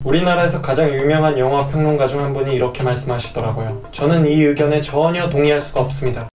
우리나라에서 가장 유명한 영화 평론가 중 한 분이 이렇게 말씀하시더라고요. 저는 이 의견에 전혀 동의할 수가 없습니다.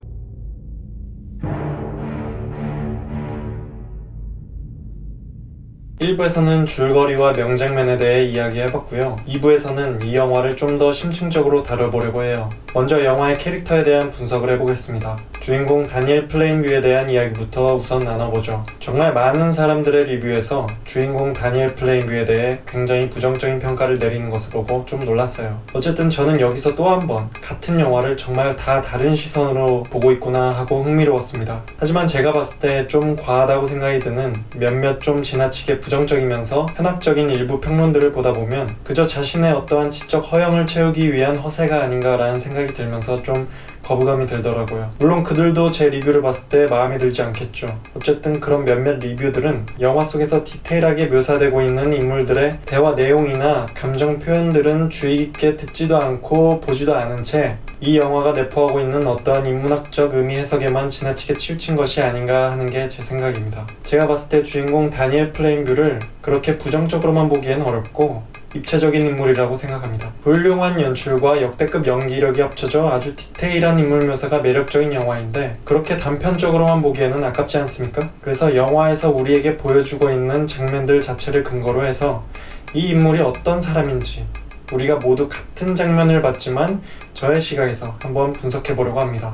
1부에서는 줄거리와 명장면에 대해 이야기해봤고요. 2부에서는 이 영화를 좀 더 심층적으로 다뤄보려고 해요. 먼저 영화의 캐릭터에 대한 분석을 해보겠습니다. 주인공 다니엘 플레인뷰에 대한 이야기부터 우선 나눠보죠. 정말 많은 사람들의 리뷰에서 주인공 다니엘 플레인뷰에 대해 굉장히 부정적인 평가를 내리는 것을 보고 좀 놀랐어요. 어쨌든 저는 여기서 또 한 번 같은 영화를 정말 다 다른 시선으로 보고 있구나 하고 흥미로웠습니다. 하지만 제가 봤을 때 좀 과하다고 생각이 드는 몇몇 좀 지나치게 부정적이면서 현학적인 일부 평론들을 보다 보면 그저 자신의 어떠한 지적 허영을 채우기 위한 허세가 아닌가라는 생각이 들면서 좀 거부감이 들더라고요. 물론 그들도 제 리뷰를 봤을 때 마음에 들지 않겠죠. 어쨌든 그런 몇몇 리뷰들은 영화 속에서 디테일하게 묘사되고 있는 인물들의 대화 내용이나 감정 표현들은 주의 깊게 듣지도 않고 보지도 않은 채 이 영화가 내포하고 있는 어떠한 인문학적 의미 해석에만 지나치게 치우친 것이 아닌가 하는 게 제 생각입니다. 제가 봤을 때 주인공 다니엘 플레인뷰를 그렇게 부정적으로만 보기엔 어렵고 입체적인 인물이라고 생각합니다. 훌륭한 연출과 역대급 연기력이 합쳐져 아주 디테일한 인물 묘사가 매력적인 영화인데 그렇게 단편적으로만 보기에는 아깝지 않습니까? 그래서 영화에서 우리에게 보여주고 있는 장면들 자체를 근거로 해서 이 인물이 어떤 사람인지 우리가 모두 같은 장면을 봤지만 저의 시각에서 한번 분석해보려고 합니다.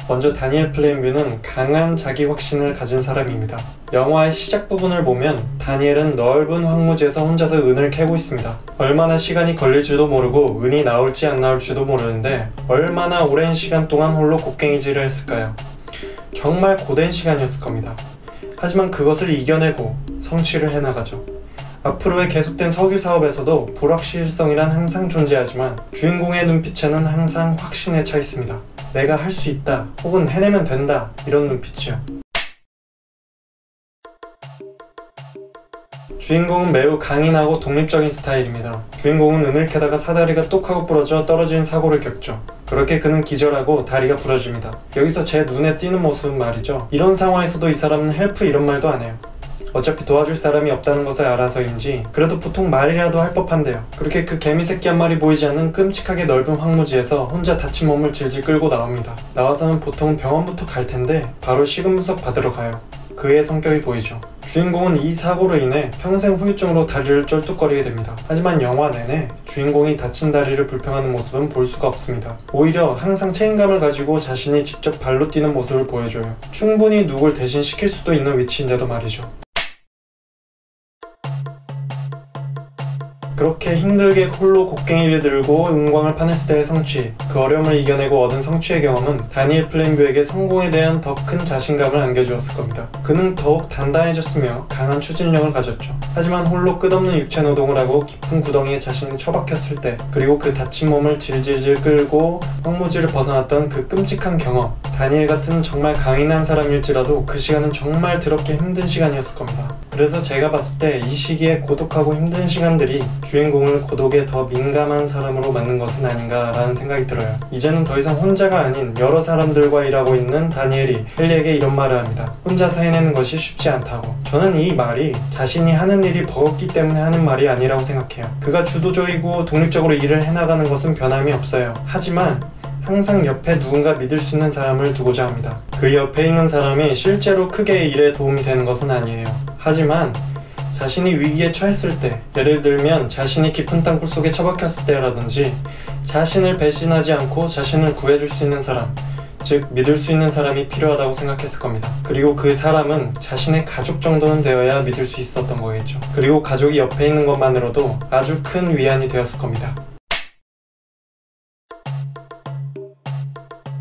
먼저 다니엘 플레인뷰는 강한 자기 확신을 가진 사람입니다. 영화의 시작 부분을 보면 다니엘은 넓은 황무지에서 혼자서 은을 캐고 있습니다. 얼마나 시간이 걸릴지도 모르고 은이 나올지 안 나올지도 모르는데 얼마나 오랜 시간 동안 홀로 곡괭이질을 했을까요? 정말 고된 시간이었을 겁니다. 하지만 그것을 이겨내고 성취를 해나가죠. 앞으로의 계속된 석유 사업에서도 불확실성이란 항상 존재하지만 주인공의 눈빛에는 항상 확신에 차 있습니다. 내가 할 수 있다 혹은 해내면 된다 이런 눈빛이요. 주인공은 매우 강인하고 독립적인 스타일입니다. 주인공은 은을 캐다가 사다리가 똑 하고 부러져 떨어지는 사고를 겪죠. 그렇게 그는 기절하고 다리가 부러집니다. 여기서 제 눈에 띄는 모습은 말이죠. 이런 상황에서도 이 사람은 헬프 이런 말도 안 해요. 어차피 도와줄 사람이 없다는 것을 알아서인지 그래도 보통 말이라도 할 법한데요. 그렇게 그 개미새끼 한 마리 보이지 않는 끔찍하게 넓은 황무지에서 혼자 다친 몸을 질질 끌고 나옵니다. 나와서는 보통 병원부터 갈 텐데 바로 식은 분석 받으러 가요. 그의 성격이 보이죠. 주인공은 이 사고로 인해 평생 후유증으로 다리를 쩔뚝거리게 됩니다. 하지만 영화 내내 주인공이 다친 다리를 불평하는 모습은 볼 수가 없습니다. 오히려 항상 책임감을 가지고 자신이 직접 발로 뛰는 모습을 보여줘요. 충분히 누굴 대신시킬 수도 있는 위치인데도 말이죠. 그렇게 힘들게 홀로 곡괭이를 들고 은광을 파냈을 때의 성취, 그 어려움을 이겨내고 얻은 성취의 경험은 다니엘 플레인뷰에게 성공에 대한 더 큰 자신감을 안겨주었을 겁니다. 그는 더욱 단단해졌으며 강한 추진력을 가졌죠. 하지만 홀로 끝없는 육체 노동을 하고 깊은 구덩이에 자신이 처박혔을 때, 그리고 그 다친 몸을 질질질 끌고 황무지를 벗어났던 그 끔찍한 경험, 다니엘 같은 정말 강인한 사람일지라도 그 시간은 정말 더럽게 힘든 시간이었을 겁니다. 그래서 제가 봤을 때 이 시기에 고독하고 힘든 시간들이 주인공을 고독에 더 민감한 사람으로 만든 것은 아닌가 라는 생각이 들어요. 이제는 더 이상 혼자가 아닌 여러 사람들과 일하고 있는 다니엘이 헨리에게 이런 말을 합니다. 혼자서 해내는 것이 쉽지 않다고. 저는 이 말이 자신이 하는 일이 버겁기 때문에 하는 말이 아니라고 생각해요. 그가 주도적이고 독립적으로 일을 해나가는 것은 변함이 없어요. 하지만 항상 옆에 누군가 믿을 수 있는 사람을 두고자 합니다. 그 옆에 있는 사람이 실제로 크게 일에 도움이 되는 것은 아니에요. 하지만 자신이 위기에 처했을 때, 예를 들면 자신이 깊은 땅굴 속에 처박혔을 때라든지 자신을 배신하지 않고 자신을 구해줄 수 있는 사람, 즉 믿을 수 있는 사람이 필요하다고 생각했을 겁니다. 그리고 그 사람은 자신의 가족 정도는 되어야 믿을 수 있었던 거겠죠. 그리고 가족이 옆에 있는 것만으로도 아주 큰 위안이 되었을 겁니다.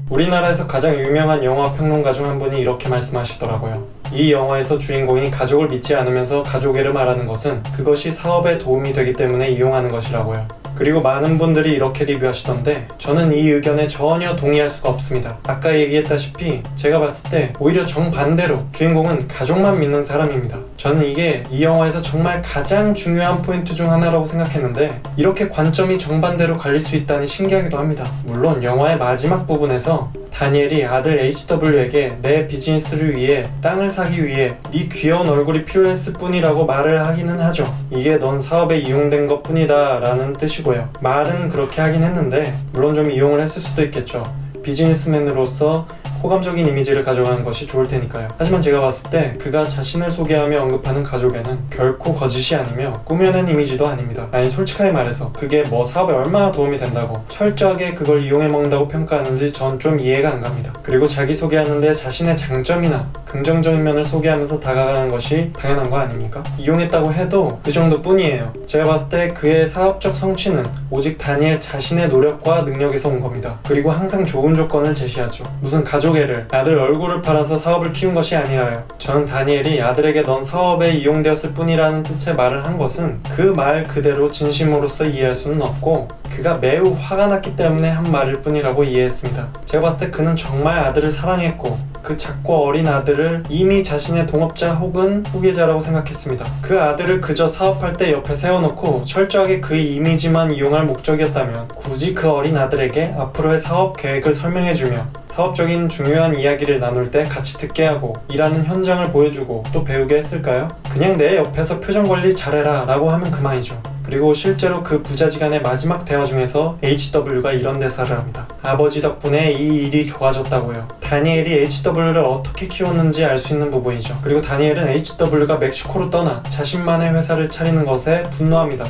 우리나라에서 가장 유명한 영화 평론가 중 한 분이 이렇게 말씀하시더라고요. 이 영화에서 주인공이 가족을 믿지 않으면서 가족애를 말하는 것은 그것이 사업에 도움이 되기 때문에 이용하는 것이라고요. 그리고 많은 분들이 이렇게 리뷰하시던데 저는 이 의견에 전혀 동의할 수가 없습니다. 아까 얘기했다시피 제가 봤을 때 오히려 정반대로 주인공은 가족만 믿는 사람입니다. 저는 이게 이 영화에서 정말 가장 중요한 포인트 중 하나라고 생각했는데 이렇게 관점이 정반대로 갈릴 수 있다니 신기하기도 합니다. 물론 영화의 마지막 부분에서 다니엘이 아들 HW에게 내 비즈니스를 위해 땅을 사기 위해 네 귀여운 얼굴이 필요했을 뿐이라고 말을 하기는 하죠. 이게 넌 사업에 이용된 것 뿐이다 라는 뜻이고요. 말은 그렇게 하긴 했는데 물론 좀 이용을 했을 수도 있겠죠. 비즈니스맨으로서 호감적인 이미지를 가져가는 것이 좋을 테니까요. 하지만 제가 봤을 때 그가 자신을 소개하며 언급하는 가족에는 결코 거짓이 아니며 꾸며낸 이미지도 아닙니다. 아니 솔직하게 말해서 그게 뭐 사업에 얼마나 도움이 된다고 철저하게 그걸 이용해 먹는다고 평가하는지 전 좀 이해가 안 갑니다. 그리고 자기소개하는데 자신의 장점이나 긍정적인 면을 소개하면서 다가가는 것이 당연한 거 아닙니까? 이용했다고 해도 그 정도뿐이에요. 제가 봤을 때 그의 사업적 성취는 오직 다니엘 자신의 노력과 능력에서 온 겁니다. 그리고 항상 좋은 조건을 제시하죠. 무슨 가족애를 아들 얼굴을 팔아서 사업을 키운 것이 아니라요. 저는 다니엘이 아들에게 넌 사업에 이용되었을 뿐이라는 뜻의 말을 한 것은 그 말 그대로 진심으로서 이해할 수는 없고 그가 매우 화가 났기 때문에 한 말일 뿐이라고 이해했습니다. 제가 봤을 때 그는 정말 아들을 사랑했고 그 작고 어린 아들을 이미 자신의 동업자 혹은 후계자라고 생각했습니다. 그 아들을 그저 사업할 때 옆에 세워놓고 철저하게 그의 이미지만 이용할 목적이었다면 굳이 그 어린 아들에게 앞으로의 사업 계획을 설명해주며 사업적인 중요한 이야기를 나눌 때 같이 듣게 하고 일하는 현장을 보여주고 또 배우게 했을까요? 그냥 내 옆에서 표정 관리 잘해라 라고 하면 그만이죠. 그리고 실제로 그 부자지간의 마지막 대화 중에서 HW가 이런 대사를 합니다. 아버지 덕분에 이 일이 좋아졌다고요. 다니엘이 HW를 어떻게 키웠는지 알 수 있는 부분이죠. 그리고 다니엘은 HW가 멕시코로 떠나 자신만의 회사를 차리는 것에 분노합니다.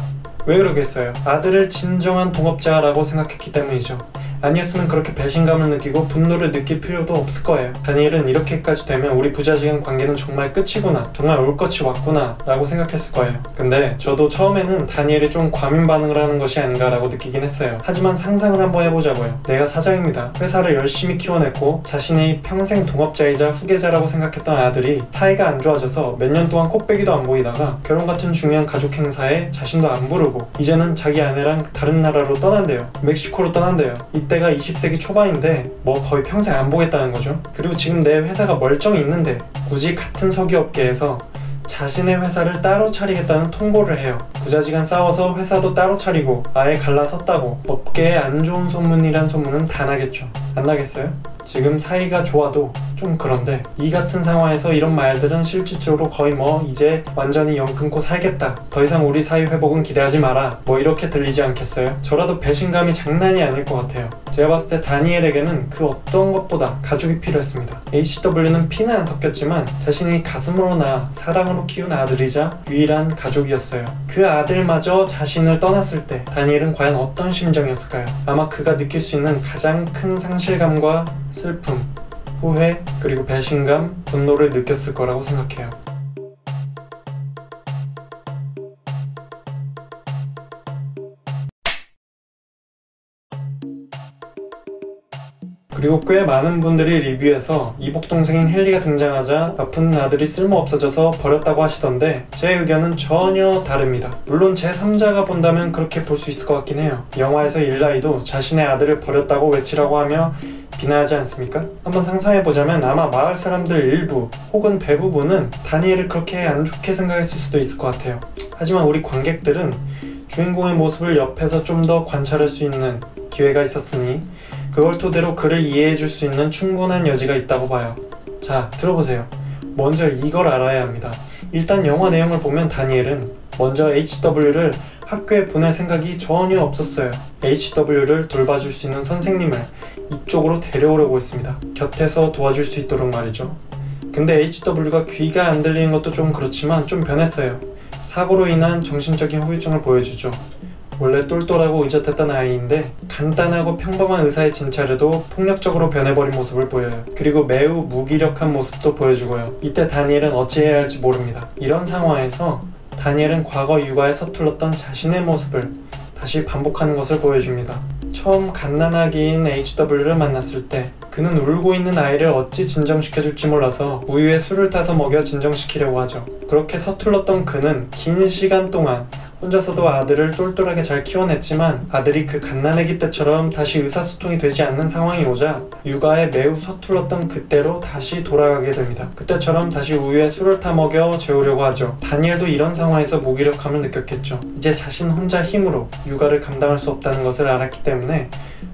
왜 그러겠어요? 아들을 진정한 동업자라고 생각했기 때문이죠. 아니었으면 그렇게 배신감을 느끼고 분노를 느낄 필요도 없을 거예요. 다니엘은 이렇게까지 되면 우리 부자지간 관계는 정말 끝이구나, 정말 올 것이 왔구나 라고 생각했을 거예요. 근데 저도 처음에는 다니엘이 좀 과민 반응을 하는 것이 아닌가 라고 느끼긴 했어요. 하지만 상상을 한번 해보자고요. 내가 사장입니다. 회사를 열심히 키워냈고 자신의 평생 동업자이자 후계자라고 생각했던 아들이 사이가 안 좋아져서 몇 년 동안 콧배기도 안 보이다가 결혼 같은 중요한 가족 행사에 자신도 안 부르고 이제는 자기 아내랑 다른 나라로 떠난대요. 멕시코로 떠난대요. 이때가 20세기 초반인데 뭐 거의 평생 안 보겠다는 거죠. 그리고 지금 내 회사가 멀쩡히 있는데 굳이 같은 석유업계에서 자신의 회사를 따로 차리겠다는 통보를 해요. 부자지간 싸워서 회사도 따로 차리고 아예 갈라섰다고 업계에 안 좋은 소문이란 소문은 다 나겠죠. 안 나겠어요? 지금 사이가 좋아도 좀 그런데 이 같은 상황에서 이런 말들은 실질적으로 거의 뭐 이제 완전히 연 끊고 살겠다, 더 이상 우리 사이 회복은 기대하지 마라, 뭐 이렇게 들리지 않겠어요? 저라도 배신감이 장난이 아닐 것 같아요. 제가 봤을 때 다니엘에게는 그 어떤 것보다 가족이 필요했습니다. HW는 피는 안 섞였지만 자신이 가슴으로나 사랑으로 키운 아들이자 유일한 가족이었어요. 그 아들마저 자신을 떠났을 때 다니엘은 과연 어떤 심정이었을까요? 아마 그가 느낄 수 있는 가장 큰 상실감과 슬픔, 후회, 그리고 배신감, 분노를 느꼈을 거라고 생각해요. 그리고 꽤 많은 분들이 리뷰에서 이복 동생인 헨리가 등장하자 아픈 아들이 쓸모없어져서 버렸다고 하시던데 제 의견은 전혀 다릅니다. 물론 제3자가 본다면 그렇게 볼 수 있을 것 같긴 해요. 영화에서 일라이도 자신의 아들을 버렸다고 외치라고 하며 비난하지 않습니까? 한번 상상해보자면 아마 마을 사람들 일부 혹은 대부분은 다니엘을 그렇게 안 좋게 생각했을 수도 있을 것 같아요. 하지만 우리 관객들은 주인공의 모습을 옆에서 좀 더 관찰할 수 있는 기회가 있었으니 그걸 토대로 그를 이해해줄 수 있는 충분한 여지가 있다고 봐요. 자, 들어보세요. 먼저 이걸 알아야 합니다. 일단 영화 내용을 보면 다니엘은 먼저 HW를 학교에 보낼 생각이 전혀 없었어요. HW를 돌봐줄 수 있는 선생님을 이쪽으로 데려오려고 했습니다. 곁에서 도와줄 수 있도록 말이죠. 근데 HW가 귀가 안 들리는 것도 좀 그렇지만 좀 변했어요. 사고로 인한 정신적인 후유증을 보여주죠. 원래 똘똘하고 의젓했던 아이인데 간단하고 평범한 의사의 진찰에도 폭력적으로 변해버린 모습을 보여요. 그리고 매우 무기력한 모습도 보여주고요. 이때 다니엘은 어찌해야 할지 모릅니다. 이런 상황에서 다니엘은 과거 육아에 서툴렀던 자신의 모습을 다시 반복하는 것을 보여줍니다. 처음 갓난아기인 HW를 만났을 때 그는 울고 있는 아이를 어찌 진정시켜줄지 몰라서 우유에 술을 타서 먹여 진정시키려고 하죠. 그렇게 서툴렀던 그는 긴 시간 동안 혼자서도 아들을 똘똘하게 잘 키워냈지만 아들이 그 갓난아기 때처럼 다시 의사소통이 되지 않는 상황이 오자 육아에 매우 서툴렀던 그때로 다시 돌아가게 됩니다. 그때처럼 다시 우유에 술을 타 먹여 재우려고 하죠. 다니엘도 이런 상황에서 무기력함을 느꼈겠죠. 이제 자신 혼자 힘으로 육아를 감당할 수 없다는 것을 알았기 때문에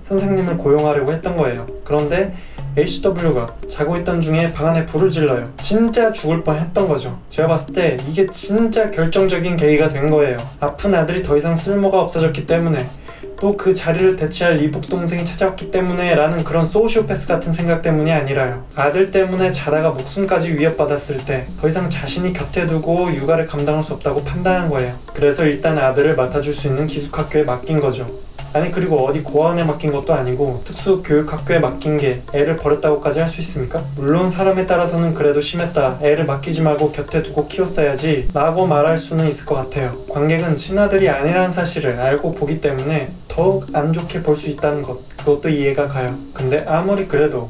선생님을 고용하려고 했던 거예요. 그런데 HW가 자고 있던 중에 방 안에 불을 질러요. 진짜 죽을 뻔했던 거죠. 제가 봤을 때 이게 진짜 결정적인 계기가 된 거예요. 아픈 아들이 더 이상 쓸모가 없어졌기 때문에, 또 그 자리를 대체할 이복 동생이 찾아왔기 때문에 라는 그런 소시오패스 같은 생각 때문이 아니라요. 아들 때문에 자다가 목숨까지 위협받았을 때 더 이상 자신이 곁에 두고 육아를 감당할 수 없다고 판단한 거예요. 그래서 일단 아들을 맡아줄 수 있는 기숙학교에 맡긴 거죠. 아니, 그리고 어디 고아원에 맡긴 것도 아니고 특수교육학교에 맡긴 게 애를 버렸다고까지 할 수 있습니까? 물론 사람에 따라서는 그래도 심했다, 애를 맡기지 말고 곁에 두고 키웠어야지 라고 말할 수는 있을 것 같아요. 관객은 친아들이 아니라는 사실을 알고 보기 때문에 더욱 안 좋게 볼 수 있다는 것, 그것도 이해가 가요. 근데 아무리 그래도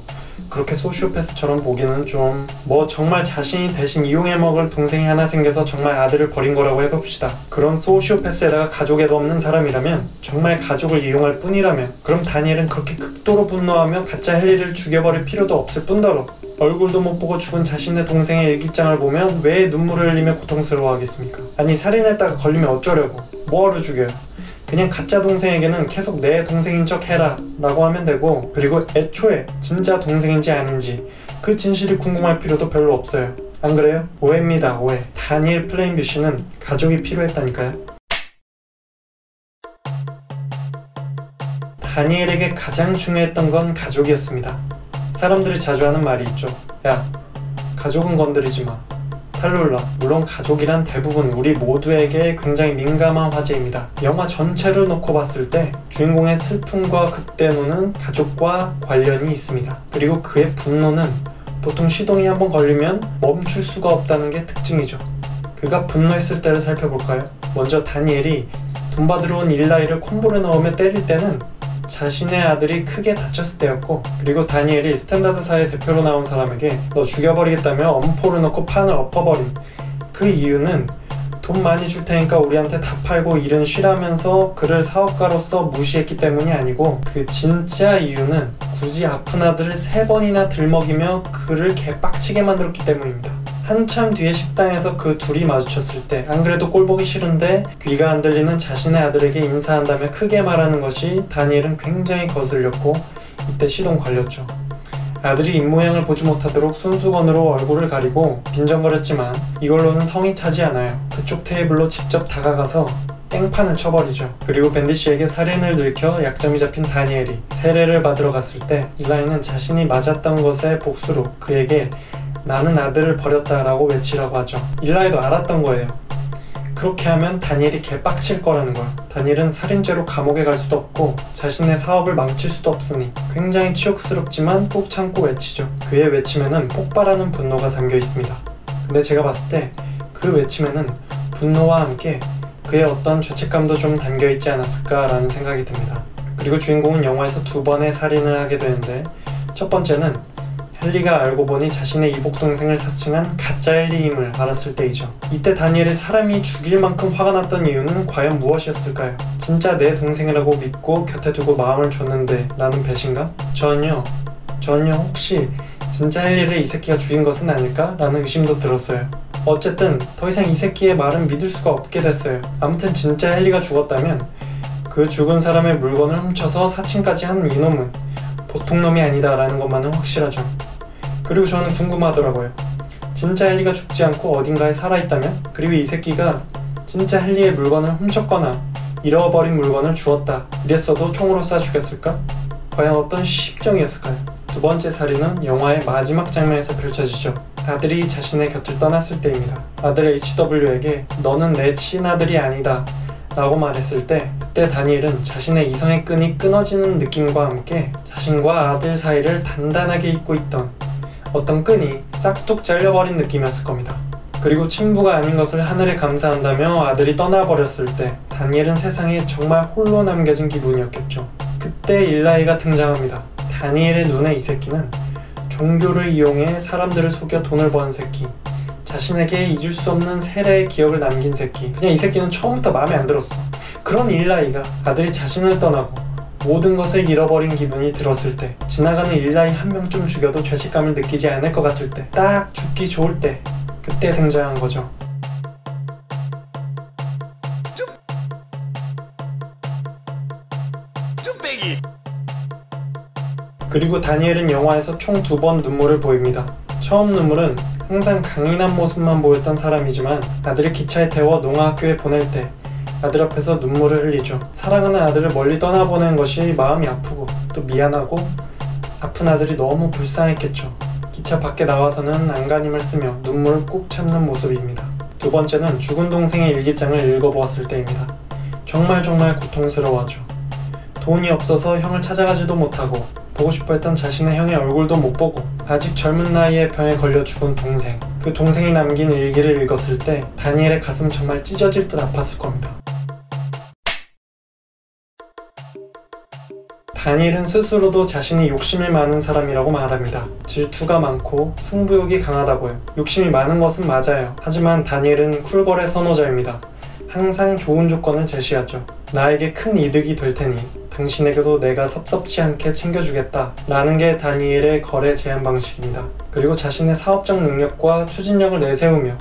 그렇게 소시오패스처럼 보기는 좀, 정말 자신이 대신 이용해 먹을 동생이 하나 생겨서 정말 아들을 버린 거라고 해봅시다. 그런 소시오패스에다가 가족애도 없는 사람이라면, 정말 가족을 이용할 뿐이라면, 그럼 다니엘은 그렇게 극도로 분노하며 가짜 헨리를 죽여버릴 필요도 없을 뿐더러 얼굴도 못 보고 죽은 자신의 동생의 일기장을 보면 왜 눈물을 흘리며 고통스러워하겠습니까? 아니, 살인했다가 걸리면 어쩌려고? 뭐하러 죽여요? 그냥 가짜 동생에게는 계속 내 동생인 척 해라 라고 하면 되고, 그리고 애초에 진짜 동생인지 아닌지 그 진실이 궁금할 필요도 별로 없어요. 안 그래요? 오해입니다, 오해. 다니엘 플레인뷰시는 가족이 필요했다니까요. 다니엘에게 가장 중요했던 건 가족이었습니다. 사람들이 자주 하는 말이 있죠. 야, 가족은 건드리지 마. 탈룰라. 물론 가족이란 대부분 우리 모두에게 굉장히 민감한 화제입니다. 영화 전체를 놓고 봤을 때 주인공의 슬픔과 극대노는 가족과 관련이 있습니다. 그리고 그의 분노는 보통 시동이 한번 걸리면 멈출 수가 없다는 게 특징이죠. 그가 분노했을 때를 살펴볼까요? 먼저 다니엘이 돈 받으러 온 일라이를 콤보를 넣으며 때릴 때는 자신의 아들이 크게 다쳤을 때였고, 그리고 다니엘이 스탠다드사의 대표로 나온 사람에게 너 죽여버리겠다며 엄포를 넣고 판을 엎어버린 그 이유는 돈 많이 줄 테니까 우리한테 다 팔고 일은 쉬라면서 그를 사업가로서 무시했기 때문이 아니고, 그 진짜 이유는 굳이 아픈 아들을 3번이나 들먹이며 그를 개빡치게 만들었기 때문입니다. 한참 뒤에 식당에서 그 둘이 마주쳤을 때, 안 그래도 꼴보기 싫은데 귀가 안 들리는 자신의 아들에게 인사한다며 크게 말하는 것이 다니엘은 굉장히 거슬렸고, 이때 시동 걸렸죠. 아들이 입모양을 보지 못하도록 손수건으로 얼굴을 가리고 빈정거렸지만 이걸로는 성이 차지 않아요. 그쪽 테이블로 직접 다가가서 땡판을 쳐버리죠. 그리고 밴디씨에게 살인을 들켜 약점이 잡힌 다니엘이 세례를 받으러 갔을 때, 일라이는 자신이 맞았던 것의 복수로 그에게 나는 아들을 버렸다 라고 외치라고 하죠. 일라이도 알았던 거예요. 그렇게 하면 다니엘이 개빡칠 거라는 걸. 다니엘은 살인죄로 감옥에 갈 수도 없고 자신의 사업을 망칠 수도 없으니 굉장히 치욕스럽지만 꾹 참고 외치죠. 그의 외침에는 폭발하는 분노가 담겨 있습니다. 근데 제가 봤을 때 그 외침에는 분노와 함께 그의 어떤 죄책감도 좀 담겨 있지 않았을까라는 생각이 듭니다. 그리고 주인공은 영화에서 2번의 살인을 하게 되는데, 첫 번째는 헨리가 알고 보니 자신의 이복 동생을 사칭한 가짜 헨리임을 알았을 때이죠. 이때 다니엘이 사람이 죽일 만큼 화가 났던 이유는 과연 무엇이었을까요? 진짜 내 동생이라고 믿고 곁에 두고 마음을 줬는데 라는 배신감? 전혀 혹시 진짜 헨리를 이 새끼가 죽인 것은 아닐까? 라는 의심도 들었어요. 어쨌든 더 이상 이 새끼의 말은 믿을 수가 없게 됐어요. 아무튼 진짜 헨리가 죽었다면 그 죽은 사람의 물건을 훔쳐서 사칭까지 한 이놈은 보통 놈이 아니다 라는 것만은 확실하죠. 그리고 저는 궁금하더라고요. 진짜 헨리가 죽지 않고 어딘가에 살아있다면? 그리고 이 새끼가 진짜 헨리의 물건을 훔쳤거나 잃어버린 물건을 주었다 이랬어도 총으로 쏴 죽였을까? 과연 어떤 심정이었을까요? 두 번째 살인은 영화의 마지막 장면에서 펼쳐지죠. 아들이 자신의 곁을 떠났을 때입니다. 아들 HW에게 너는 내 친아들이 아니다 라고 말했을 때, 그때 다니엘은 자신의 이성의 끈이 끊어지는 느낌과 함께 자신과 아들 사이를 단단하게 잇고 있던 어떤 끈이 싹둑 잘려버린 느낌이었을 겁니다. 그리고 친부가 아닌 것을 하늘에 감사한다며 아들이 떠나버렸을 때 다니엘은 세상에 정말 홀로 남겨진 기분이었겠죠. 그때 일라이가 등장합니다. 다니엘의 눈에 이 새끼는 종교를 이용해 사람들을 속여 돈을 버는 새끼, 자신에게 잊을 수 없는 세례의 기억을 남긴 새끼, 그냥 이 새끼는 처음부터 마음에 안 들었어. 그런 일라이가 아들이 자신을 떠나고 모든 것을 잃어버린 기분이 들었을 때, 지나가는 일라이 한 명쯤 죽여도 죄책감을 느끼지 않을 것 같을 때, 딱 죽기 좋을 때, 그때 등장한 거죠. 그리고 다니엘은 영화에서 총 2번 눈물을 보입니다. 처음 눈물은 항상 강인한 모습만 보였던 사람이지만 아들을 기차에 태워 농아학교에 보낼 때 아들 앞에서 눈물을 흘리죠. 사랑하는 아들을 멀리 떠나보낸 것이 마음이 아프고 또 미안하고 아픈 아들이 너무 불쌍했겠죠. 기차 밖에 나와서는 안간힘을 쓰며 눈물을 꾹 참는 모습입니다. 두 번째는 죽은 동생의 일기장을 읽어보았을 때입니다. 정말 고통스러워하죠. 돈이 없어서 형을 찾아가지도 못하고 보고 싶어 했던 자신의 형의 얼굴도 못 보고 아직 젊은 나이에 병에 걸려 죽은 동생, 그 동생이 남긴 일기를 읽었을 때 다니엘의 가슴 정말 찢어질 듯 아팠을 겁니다. 다니엘은 스스로도 자신이 욕심이 많은 사람이라고 말합니다. 질투가 많고 승부욕이 강하다고요. 욕심이 많은 것은 맞아요. 하지만 다니엘은 쿨거래 선호자입니다. 항상 좋은 조건을 제시하죠. 나에게 큰 이득이 될 테니 당신에게도 내가 섭섭지 않게 챙겨주겠다 라는 게 다니엘의 거래 제안 방식입니다. 그리고 자신의 사업적 능력과 추진력을 내세우며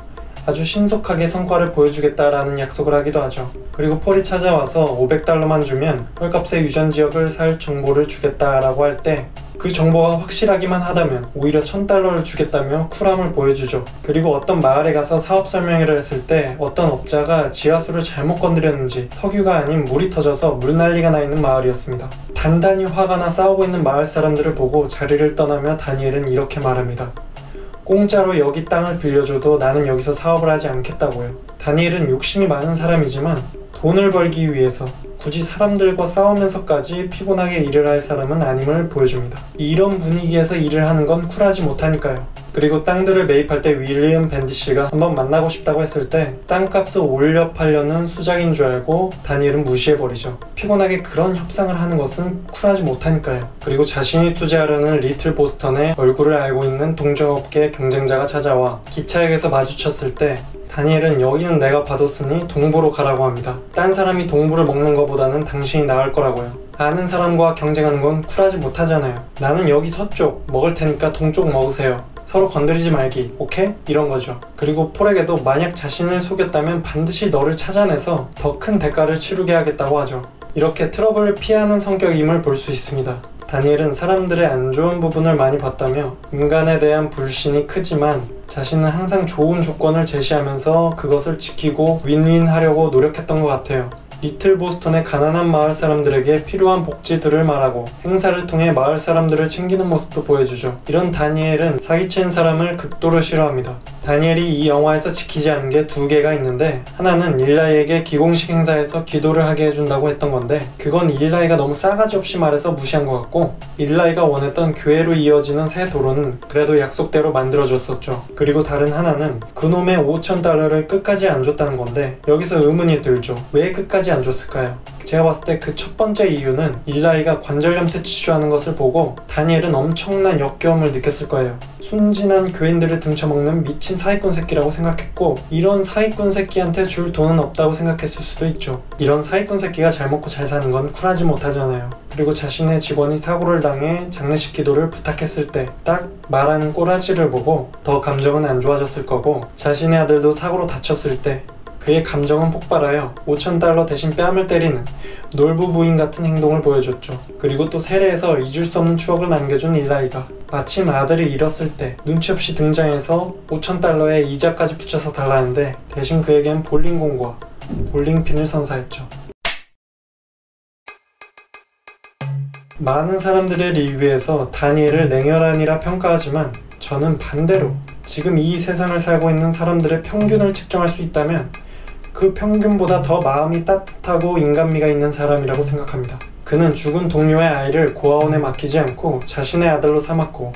아주 신속하게 성과를 보여주겠다라는 약속을 하기도 하죠. 그리고 폴이 찾아와서 $500만 주면 헐값에 유전지역을 살 정보를 주겠다라고 할 때 그 정보가 확실하기만 하다면 오히려 $1000를 주겠다며 쿨함을 보여주죠. 그리고 어떤 마을에 가서 사업 설명회를 했을 때 어떤 업자가 지하수를 잘못 건드렸는지 석유가 아닌 물이 터져서 물난리가 나 있는 마을이었습니다. 단단히 화가 나 싸우고 있는 마을 사람들을 보고 자리를 떠나며 다니엘은 이렇게 말합니다. 공짜로 여기 땅을 빌려줘도 나는 여기서 사업을 하지 않겠다고요. 다니엘은 욕심이 많은 사람이지만 돈을 벌기 위해서 굳이 사람들과 싸우면서까지 피곤하게 일을 할 사람은 아님을 보여줍니다. 이런 분위기에서 일을 하는 건 쿨하지 못하니까요. 그리고 땅들을 매입할 때 윌리엄 밴디시가 한번 만나고 싶다고 했을 때 땅값을 올려 팔려는 수작인 줄 알고 다니엘은 무시해버리죠. 피곤하게 그런 협상을 하는 것은 쿨하지 못하니까요. 그리고 자신이 투자하려는 리틀 보스턴의 얼굴을 알고 있는 동종업계 경쟁자가 찾아와 기차역에서 마주쳤을 때 다니엘은 여기는 내가 봐뒀으니 동부로 가라고 합니다. 딴 사람이 동부를 먹는 것보다는 당신이 나을 거라고요. 아는 사람과 경쟁하는 건 쿨하지 못하잖아요. 나는 여기 서쪽 먹을 테니까 동쪽 먹으세요. 서로 건드리지 말기, 오케이? 이런 거죠. 그리고 폴에게도 만약 자신을 속였다면 반드시 너를 찾아내서 더 큰 대가를 치르게 하겠다고 하죠. 이렇게 트러블을 피하는 성격임을 볼 수 있습니다. 다니엘은 사람들의 안 좋은 부분을 많이 봤다며 인간에 대한 불신이 크지만 자신은 항상 좋은 조건을 제시하면서 그것을 지키고 윈윈 하려고 노력했던 것 같아요. 리틀 보스턴의 가난한 마을 사람들에게 필요한 복지들을 말하고 행사를 통해 마을 사람들을 챙기는 모습도 보여주죠. 이런 다니엘은 사기치는 사람을 극도로 싫어합니다. 다니엘이 이 영화에서 지키지 않은 게 2개가 있는데 하나는 일라이에게 기공식 행사에서 기도를 하게 해준다고 했던 건데 그건 일라이가 너무 싸가지 없이 말해서 무시한 것 같고 일라이가 원했던 교회로 이어지는 새 도로는 그래도 약속대로 만들어줬었죠. 그리고 다른 하나는 그놈의 $5000를 끝까지 안 줬다는 건데 여기서 의문이 들죠. 왜 끝까지 안 줬을까요? 제가 봤을 때 그 첫 번째 이유는 일라이가 관절염 퇴치주하는 것을 보고 다니엘은 엄청난 역겨움을 느꼈을 거예요. 순진한 교인들을 등쳐먹는 미친 사기꾼 새끼라고 생각했고 이런 사기꾼 새끼한테 줄 돈은 없다고 생각했을 수도 있죠. 이런 사기꾼 새끼가 잘 먹고 잘 사는 건 쿨하지 못하잖아요. 그리고 자신의 직원이 사고를 당해 장례식 기도를 부탁했을 때 딱 말하는 꼬라지를 보고 더 감정은 안 좋아졌을 거고 자신의 아들도 사고로 다쳤을 때 그의 감정은 폭발하여 $5000 대신 뺨을 때리는 놀부부인 같은 행동을 보여줬죠. 그리고 또 세례에서 잊을 수 없는 추억을 남겨준 일라이가 마침 아들을 잃었을 때 눈치 없이 등장해서 $5000에 이자까지 붙여서 달라는데 대신 그에겐 볼링공과 볼링핀을 선사했죠. 많은 사람들의 리뷰에서 다니엘을 냉혈한이라 평가하지만 저는 반대로 지금 이 세상을 살고 있는 사람들의 평균을 측정할 수 있다면 그 평균보다 더 마음이 따뜻하고 인간미가 있는 사람이라고 생각합니다. 그는 죽은 동료의 아이를 고아원에 맡기지 않고 자신의 아들로 삼았고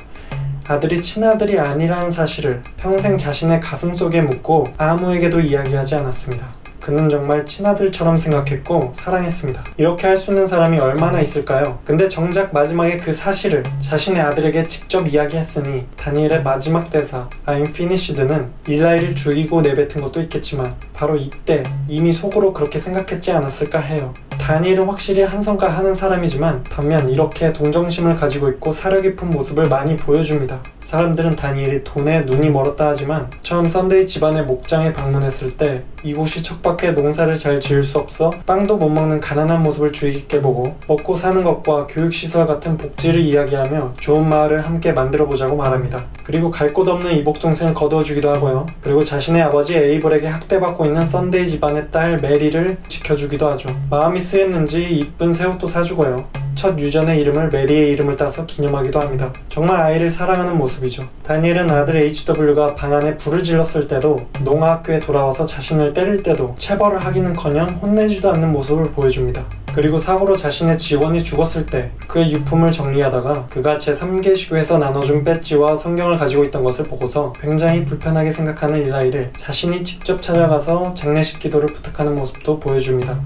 아들이 친아들이 아니라는 사실을 평생 자신의 가슴속에 묻고 아무에게도 이야기하지 않았습니다. 그는 정말 친아들처럼 생각했고 사랑했습니다. 이렇게 할 수 있는 사람이 얼마나 있을까요? 근데 정작 마지막에 그 사실을 자신의 아들에게 직접 이야기했으니 다니엘의 마지막 대사 I'm finished는 일라이를 죽이고 내뱉은 것도 있겠지만 바로 이때 이미 속으로 그렇게 생각했지 않았을까 해요. 다니엘은 확실히 한성가하는 사람이지만 반면 이렇게 동정심을 가지고 있고 사려 깊은 모습을 많이 보여줍니다. 사람들은 다니엘이 돈에 눈이 멀었다 하지만 처음 썬데이 집안의 목장에 방문했을 때 이곳이 척박해 농사를 잘 지을 수 없어 빵도 못 먹는 가난한 모습을 주의 깊게 보고 먹고 사는 것과 교육시설 같은 복지를 이야기하며 좋은 마을을 함께 만들어보자고 말합니다. 그리고 갈 곳 없는 이복 동생을 거두어주기도 하고요. 그리고 자신의 아버지 에이블에게 학대받고 있는 썬데이 집안의 딸 메리를 지켜주기도 하죠. 마음이 쓰였는지 이쁜 새 옷도 사주고요. 첫 유전의 이름을 메리의 이름을 따서 기념하기도 합니다. 정말 아이를 사랑하는 모습이죠. 다니엘은 아들 HW가 방 안에 불을 질렀을 때도 농아학교에 돌아와서 자신을 때릴 때도 체벌을 하기는커녕 혼내지도 않는 모습을 보여줍니다. 그리고 사고로 자신의 지원이 죽었을 때 그의 유품을 정리하다가 그가 제3계시교에서 나눠준 배지와 성경을 가지고 있던 것을 보고서 굉장히 불편하게 생각하는 일라이를 자신이 직접 찾아가서 장례식 기도를 부탁하는 모습도 보여줍니다.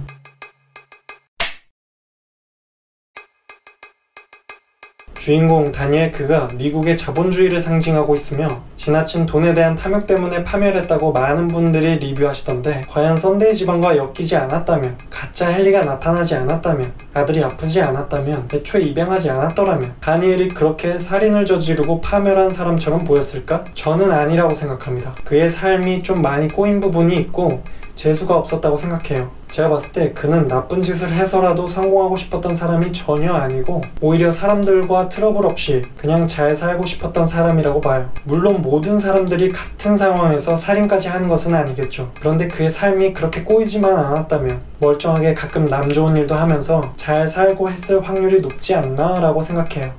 주인공 다니엘 그가 미국의 자본주의를 상징하고 있으며 지나친 돈에 대한 탐욕 때문에 파멸했다고 많은 분들이 리뷰하시던데 과연 썬데이 집안과 엮이지 않았다면, 가짜 헨리가 나타나지 않았다면, 아들이 아프지 않았다면, 애초에 입양하지 않았더라면 다니엘이 그렇게 살인을 저지르고 파멸한 사람처럼 보였을까? 저는 아니라고 생각합니다. 그의 삶이 좀 많이 꼬인 부분이 있고 재수가 없었다고 생각해요. 제가 봤을 때 그는 나쁜 짓을 해서라도 성공하고 싶었던 사람이 전혀 아니고 오히려 사람들과 트러블 없이 그냥 잘 살고 싶었던 사람이라고 봐요. 물론 모든 사람들이 같은 상황에서 살인까지 하는 것은 아니겠죠. 그런데 그의 삶이 그렇게 꼬이지만 않았다면 멀쩡하게 가끔 남 좋은 일도 하면서 잘 살고 했을 확률이 높지 않나 라고 생각해요.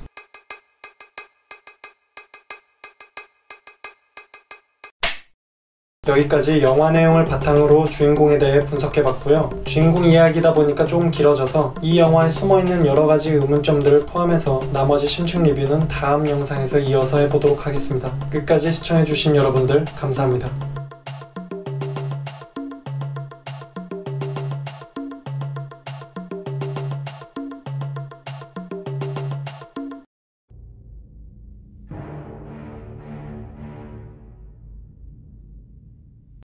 여기까지 영화 내용을 바탕으로 주인공에 대해 분석해봤고요. 주인공 이야기다 보니까 조금 길어져서 이 영화에 숨어있는 여러가지 의문점들을 포함해서 나머지 심층 리뷰는 다음 영상에서 이어서 해보도록 하겠습니다. 끝까지 시청해주신 여러분들 감사합니다.